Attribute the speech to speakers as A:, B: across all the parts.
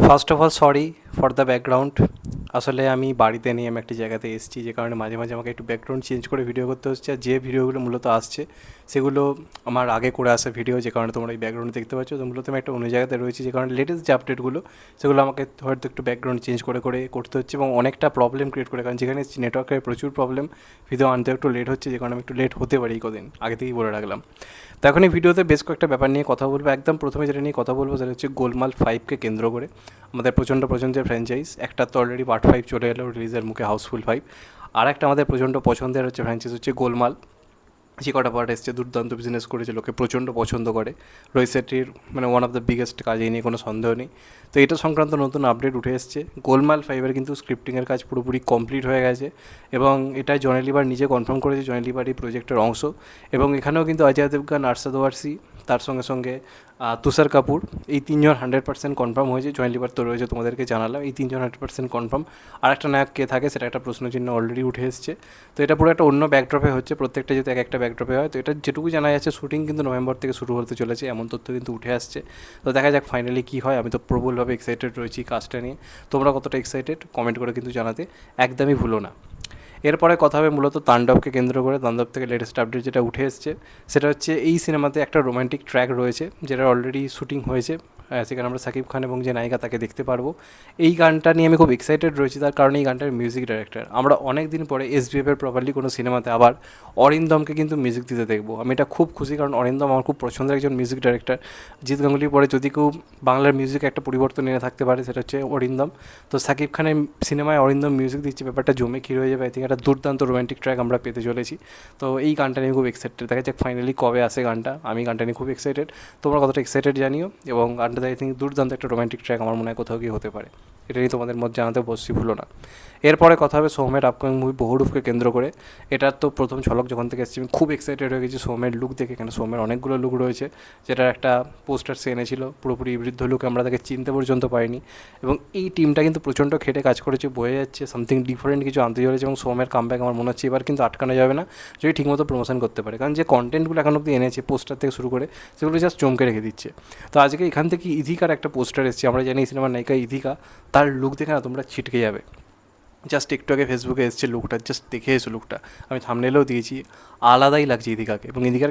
A: First of all sorry for the background. আসলে আমি বাড়িতে নেই, আমি একটা জায়গাতে এসেছি, যে কারণে মাঝে মাঝে আমাকে একটু ব্যাকগ্রাউন্ড চেঞ্জ করে ভিডিও করতে হচ্ছে। আর যে ভিডিওগুলো মূলত আসছে সেগুলো আমার আগে করে আসা ভিডিও, যে কারণে তোমরা এই ব্যাকগ্রাউন্ড দেখতে পাচ্ছ। তো মূলত আমি একটা অন্য জায়গাতে রয়েছি, যে কারণে লেটেস্ট যে আপডেটগুলো সেগুলো আমাকে হয়তো একটু ব্যাকগ্রাউন্ড চেঞ্জ করে করে করতে হচ্ছে, এবং অনেকটা প্রবলেম ক্রিয়েট করে, কারণ যেখানে নেটওয়ার্কের প্রচুর প্রবলেম, ভিডিও আনতে একটু লেট হচ্ছে, যে কারণে আমি একটু লেট হতে পারি এই কদিন আগে থেকেই বলে রাখলাম। তো এখন এই ভিডিওতে বেশ কয়েকটা ব্যাপার নিয়ে কথা বলবো। একদম প্রথমে যেটা নিয়ে কথা বলবো সেটা হচ্ছে গোলমাল 5কে কেন্দ্র করে আমাদের প্রচণ্ড পছন্দের ফ্র্যাঞ্চাইজ। একটা তো অলরেডি পার্ট 5 চলে এলো রিলিজের মুখে, হাউসফুল 5। আর একটা আমাদের প্রচণ্ড পছন্দের হচ্ছে ফ্র্যাঞ্চাইজ হচ্ছে গোলমাল। যে কটা পার্ট এসছে দুর্দান্ত বিজনেস করেছে, লোকে প্রচণ্ড পছন্দ করে। রোহিত শেট্টির মানে ওয়ান অফ দ্য বিগেস্ট কাজ, এই নিয়ে কোনো সন্দেহ নেই। তো এটা সংক্রান্ত নতুন আপডেট উঠে এসছে। গোলমাল 5-এর কিন্তু স্ক্রিপ্টিংয়ের কাজ পুরোপুরি কমপ্লিট হয়ে গেছে, এবং এটা জনি লিভার নিজে কনফার্ম করেছে, জনি লিভার এই প্রজেক্টের অংশ। এবং এখানেও কিন্তু অজয় দেবগান, আরশাদ ওয়ারসি, তার সঙ্গে সঙ্গে তুষার কাপুর, এই তিনজন 100% কনফার্ম হয়েছে। জয়েন লিভার তো রয়েছে, তোমাদেরকে জানালাম, এই তিনজন 100% কনফার্ম। আর একটা নায়ক কে থাকে সেটা একটা প্রশ্নচিহ্ন অলরেডি উঠে এসছে। তো এটা পুরো একটা অন্য ব্যাকড্রপে হচ্ছে, প্রত্যেকটা যেহেতু এক একটা ব্যাকড্রপে হয়। তো এটা যেটুকু জানা যাচ্ছে শুটিং কিন্তু নভেম্বর থেকে শুরু হতে চলেছে, এমন তথ্য কিন্তু উঠে আসছে। তো দেখা যাক ফাইনালি কী হয়। আমি তো প্রবলভাবে এক্সাইটেড রয়েছি কাজটা নিয়ে। তোমরা কতটা এক্সাইটেড কমেন্ট করে কিন্তু জানাতে একদমই ভুলো না। এরপরে কথা হবে মূলত তাণ্ডবকে কেন্দ্র করে। তাণ্ডব থেকে লেটেস্ট আপডেট যেটা উঠে এসছে সেটা হচ্ছে এই সিনেমাতে একটা রোম্যান্টিক ট্র্যাক রয়েছে, যেটা অলরেডি শুটিং হয়েছে। সেখানে আমরা সাকিব খান এবং যে নায়িকা তাকে দেখতে পারবো। এই গানটা নিয়ে আমি খুব এক্সাইটেড রয়েছি, তার কারণে এই গানটার মিউজিক ডাইরেক্টর আমরা অনেক দিন পরে এসবিএফের প্রপারলি কোনো সিনেমাতে আবার অরিন্দমকে কিন্তু মিউজিক দিতে দেখবো। আমি এটা খুব খুশি, কারণ অরিন্দম আমার খুব পছন্দের একজন মিউজিক ডাইরেক্টর। জিৎ গাঙ্গুলির পরে যদি কেউ বাংলার মিউজিকে একটা পরিবর্তন এনে থাকতে পারে সেটা হচ্ছে অরিন্দম। তো সাকিব খানের সিনেমায় অরিন্দম মিউজিক দিচ্ছে, ব্যাপারটা জমে ক্ষীর হয়ে যাবে। আই থিঙ্ক একটা দুর্দান্ত রোম্যান্টিক ট্র্যাক আমরা পেতে চলেছি। তো এই গানটা নিয়ে খুব এক্সাইটেড। দেখা যাক ফাইনালি কবে আসে গানটা। আমি গানটা নিয়ে খুব এক্সাইটেড, তোমরা কতটা এক্সাইটেড জানিও। এবং গানটাতে আই থিঙ্ক দুর্দান্ত একটা রোম্যান্টিক ট্র্যাক আমার মনে হয় কোথাও গিয়ে হতে পারে। এটা নিয়ে তোমাদের মধ্যে জানাতে অবশ্যই ভুলো না। এরপরে কথা হবে সোহমের আপকামিং মুভি বহুরূপকে কেন্দ্র করে। এটার তো প্রথম ঝলক যখন থেকে এসেছি আমি খুব এক্সাইটেড হয়ে গেছি সোহমের লুক দেখে। এখানে সোহমের অনেকগুলো লুক রয়েছে, যেটার একটা পোস্টার সে এনেছিল, পুরোপুরি বৃদ্ধ লুক, আমরা তাকে চিনতে পর্যন্ত পাইনি। এবং এই টিমটা কিন্তু প্রচণ্ড খেটে কাজ করেছে, বোঝা যাচ্ছে সামথিং ডিফারেন্ট কিছু আনতে চলেছে। এবং সোহমের কামব্যাক আমার মনে হচ্ছে এবার কিন্তু আটকানো যাবে না, যদি ঠিকমতো প্রমোশন করতে পারে। কারণ যে কন্টেন্টগুলো এখন অব্দি এনেছে পোস্টার থেকে শুরু করে, সেগুলো জাস্ট চমকে রেখে দিচ্ছে। তো আজকে এখান থেকে ইধিকার একটা পোস্টার এসেছে, আমরা জানি এই সিনেমার নায়িকা ইধিকা, তার লুক দেখে না তোমরা ছিটকে যাবে। জাস্ট একটু আগে ফেসবুকে এসছে লুকটা, জাস্ট দেখে এসো লুকটা, আমি থাম্বনেলেও দিয়েছি। আলাদাই লাগছে ইদিকাকে। এবং ইদিকার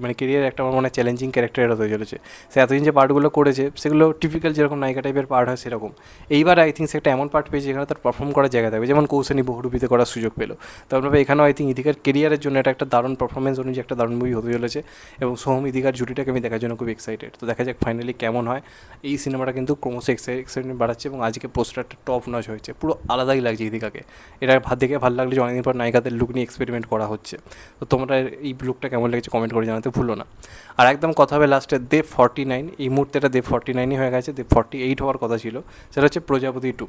A: মানে কেরিয়ার একটা আমার মনে হয় চ্যালেঞ্জিং ক্যারেক্টার হতে চলেছে। সে এতদিন যে পার্টগুলো করেছে সেগুলো টিপিক্যাল যেরকম নায়িকা টাইপের পার্ট হয় সেরকম। এইবার আই থিঙ্ক সে একটা এমন পার্ট পেয়েছে যেখানে তার পারফর্ম করার জায়গা থাকবে, যেমন কৌশানী বহুরূপীতে করার সুযোগ পেলো। তারপরে এখানেও আই থিঙ্ক ইদিকার কেরিয়ারের জন্য এটা একটা দারুণ পারফরমেন্স অনুযায়ী একটা দারুণ মুভি হতে চলেছে। এবং সোহম ইদিকার জুটিটাকে আমি দেখার জন্য খুব এক্সাইটেড। তো দেখা যাক ফাইনালি কেমন হয়। এই সিনেমাটা কিন্তু ক্রমশ এক্সাইটমেন্ট বাড়াচ্ছে, এবং আজকে পোস্টারটা টপ নচ হয়েছে, পুরো আলাদাই লাগছে ইদিকাকে। এটা দেখে ভালো লাগলো যে অনেকদিন পর নায়িকাদের লুক নিয়ে এক্সপেরিমেন্ট করা হচ্ছে। তো তোমরা এই লুকটা কেমন লেগেছে কমেন্ট করে জানাতে ভুলো না। আর একদম কথা হবে লাস্টে দেব 49। এই মুহূর্তে এটা দেব 49ই হয়ে গেছে, দেব 48 হওয়ার কথা ছিল। সেটা হচ্ছে প্রজাপতি 2।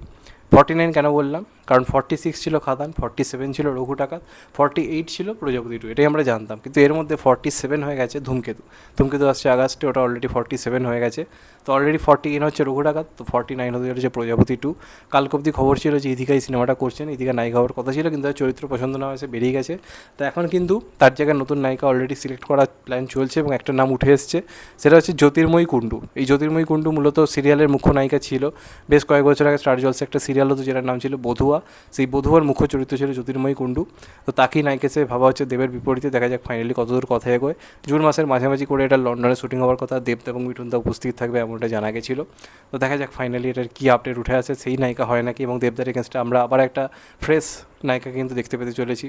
A: 49 কেন বললাম, কারণ 46 ছিল খাদান, 47 ছিল রঘু ডাকাত, 48 ছিল প্রজাপতি 2, এটাই আমরা জানতাম। কিন্তু এর মধ্যে 47 হয়ে গেছে ধূমকেতু। ধূমকেতু আসছে আগস্টে, ওটা অলরেডি 47 হয়ে গেছে। তো অলরেডি 49 হচ্ছে রঘু ডাকাত, তো 49 হতে চলেছে প্রজাপতি 2। কালকে অবধি খবর ছিল যে ইদিকা এই সিনেমাটা করছেন, ইদিকা নায়িকা হওয়ার কথা ছিল, কিন্তু তার চরিত্র পছন্দ না হয়েছে বেরিয়ে গেছে। তো এখন কিন্তু তার জায়গায় নতুন নায়িকা অলরেডি সিলেক্ট করার প্ল্যান চলছে, এবং একটা নাম উঠে এসছে, সেটা হচ্ছে জ্যোতির্ময়ী কুণ্ডু। এই জ্যোতির্ময়ী কুণ্ডু মূলত সিরিয়ালের মুখ্য নায়িকা ছিল। বেশ কয়েক বছর আগে স্টার জলসে একটা সিরিয়াল হতো যেটার নাম ছিল বধুয়া, সেই বধুয়ার মুখ্য চরিত্র ছিল জ্যোতির্ময়ী কুণ্ডু। তো তাকেই নায়িকা হিসেবে ভাবা হচ্ছে দেবের বিপরীতে। দেখা যাক ফাইনালি কতদূর কথা এগোয়। জুন মাসের মাঝামাঝি করে এটা লন্ডনে শুটিং হওয়ার কথা, দেব এবং মিঠুনদা উপস্থিত থাকবে এমনটা জানা গেছিলো। তো দেখা যাক ফাইনালি এটার কী আপডেট উঠে আসে, সেই নায়িকা হয় নাকি। এবং দেবদার এগেনস্টে আমরা আবার একটা ফ্রেশ নায়িকা কিন্তু দেখতে পেতে চলেছি।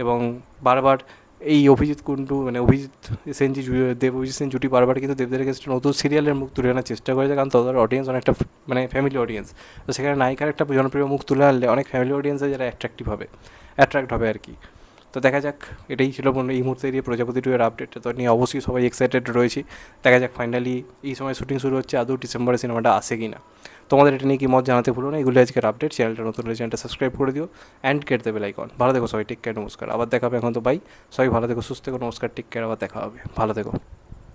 A: এবং বারবার এই অভিজিৎ কুণ্ডু মানে অভিজিৎ সেনজি অভিজিৎ সেন জুটি বারবার কিন্তু দেবদের এগেনস্টে নতুন সিরিয়ালের মুখ তুলে আনার চেষ্টা করেছে, কারণ তাদের অডিয়েন্স অনেকটা মানে ফ্যামিলি অডিয়েন্স। তো সেখানে নায়িকার একটা জনপ্রিয় মুখ তুলে আনলে অনেক ফ্যামিলি অডিয়েন্স যারা অ্যাট্রাক্ট হবে আর কি। তো দেখা যাক, এটাই ছিল এই মুহূর্তে দিয়ে প্রজাপতি 2 এর আপডেট। তো নিয়ে অবশ্যই সবাই এক্সাইটেড রয়েছি। দেখা যাক ফাইনালি এই সময় শুটিং শুরু হচ্ছে, আদৌ ডিসেম্বরে সিনেমাটা আসে কি না। তোমাদের এটা নিয়ে কি মত জানাতে ভুলো না। এগুলো আজকের আপডেট। চ্যানেলটা নতুন হলে চ্যানেলটা সাবস্ক্রাইব করে দিও অ্যান্ড কেট দেবে লাইকন। ভালো দেখো সবাই, টেক কেয়ার, নমস্কার। আবার দেখা হবে। এখন তো বাই, সবাই ভালো দেখো, সুস্থ থেকো, নমস্কার, টেক কেয়ার, আবার দেখা হবে, ভালো থেকো।